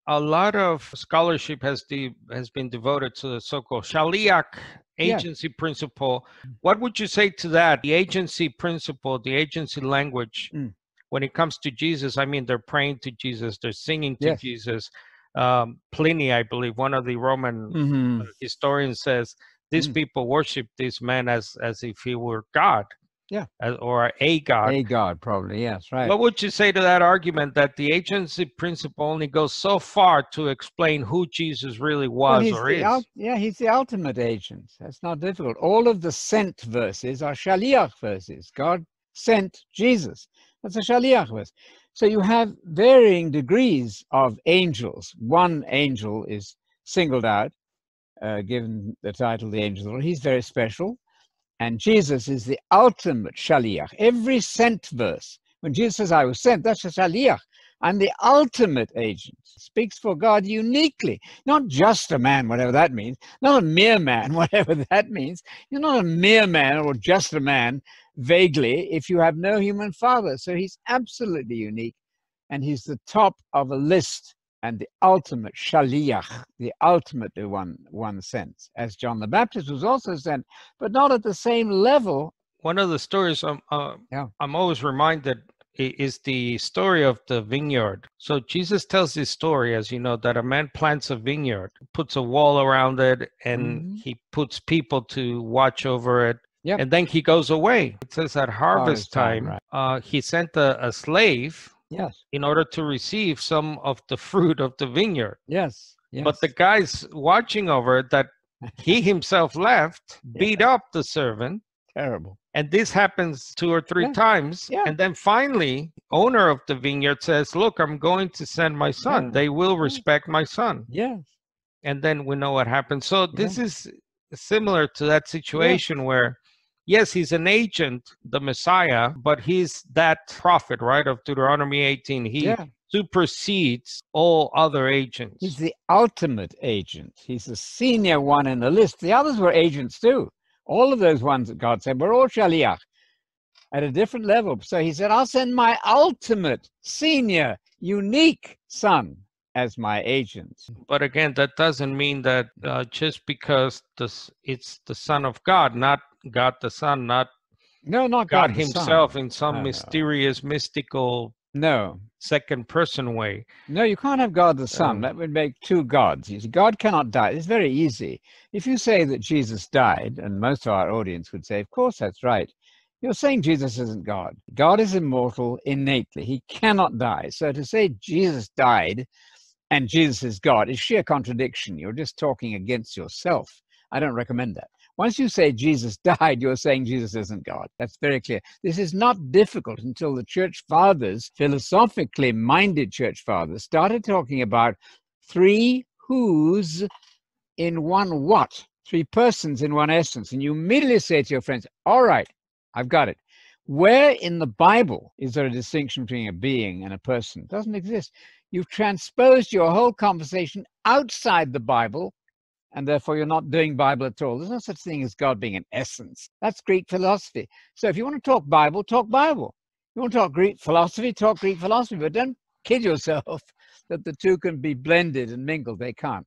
a lot of scholarship has been devoted to the so-called Shaliach Yes. agency principle. What would you say to that? The agency principle, the agency language, Mm. when it comes to Jesus, I mean, they're praying to Jesus, they're singing to Yes. Jesus. Pliny, I believe, one of the Roman Hmm. historians says these Mm. people worship this man as if he were God, Yeah. or a God. A God, probably. Yes, right. What would you say to that argument that the agency principle only goes so far to explain who Jesus really Well, was or is? yeah, he's the ultimate agent. That's not difficult. All of the sent verses are shaliach verses. God sent Jesus. That's a shaliach verse. So you have varying degrees of angels. One angel is singled out, given the title the angel of the Lord. He's very special. And Jesus is the ultimate shaliach. Every sent verse, when Jesus says, I was sent, that's a shaliach. I'm the ultimate agent. Speaks for God uniquely, not just a man, whatever that means, not a mere man, whatever that means. You're not a mere man or just a man, vaguely, if you have no human father. So he's absolutely unique, and he's the top of a list and the ultimate shaliach, the ultimate one sent, as John the Baptist was also sent, but not at the same level. One of the stories Yeah. I'm always reminded is the story of the vineyard. So Jesus tells this story, as you know, that a man plants a vineyard, puts a wall around it, and Mm-hmm. he puts people to watch over it. Yep. And then he goes away. It says at harvest Harvest time, time, right? he sent a slave Yes. in order to receive some of the fruit of the vineyard. Yes. But the Yes. guys watching over it that he himself left beat Yeah. up the servant. Terrible. And this happens two or three Yeah. times. Yeah. And then finally, owner of the vineyard says, look, I'm going to send my son. Yeah. They will Yeah. respect my son. Yes. And then we know what happens. So Yeah. this is similar to that Yes. situation where, yes, he's an agent, the Messiah, but he's that prophet, right, of Deuteronomy 18. He Yeah. supersedes all other agents. He's the ultimate agent. He's the senior one in the list. The others were agents too. All of those ones that God said were all shaliach at a different level. So he said, I'll send my ultimate, senior, unique son as my agent. But again, that doesn't mean that just because it's the Son of God, not God the Son, not No, not God God the Son. himself in some No, no. mysterious, mystical, No. second person way. No, you can't have God the Son. Um, That would make two gods. You see, God cannot die. It's very easy. If you say that Jesus died, and most of our audience would say, of course, that's right. You're saying Jesus isn't God. God is immortal innately. He cannot die. So to say Jesus died and Jesus is God is sheer contradiction. You're just talking against yourself. I don't recommend that. Once you say Jesus died, you're saying Jesus isn't God. That's very clear. This is not difficult until the church fathers, philosophically minded church fathers, started talking about three who's in one what, three persons in one essence. And you immediately say to your friends, all right, I've got it. Where in the Bible is there a distinction between a being and a person? It doesn't exist. You've transposed your whole conversation outside the Bible, and therefore you're not doing Bible at all. There's no such thing as God being an essence. That's Greek philosophy. So if you want to talk Bible, talk Bible. You want to talk Greek philosophy, talk Greek philosophy, but don't kid yourself that the two can be blended and mingled. They can't.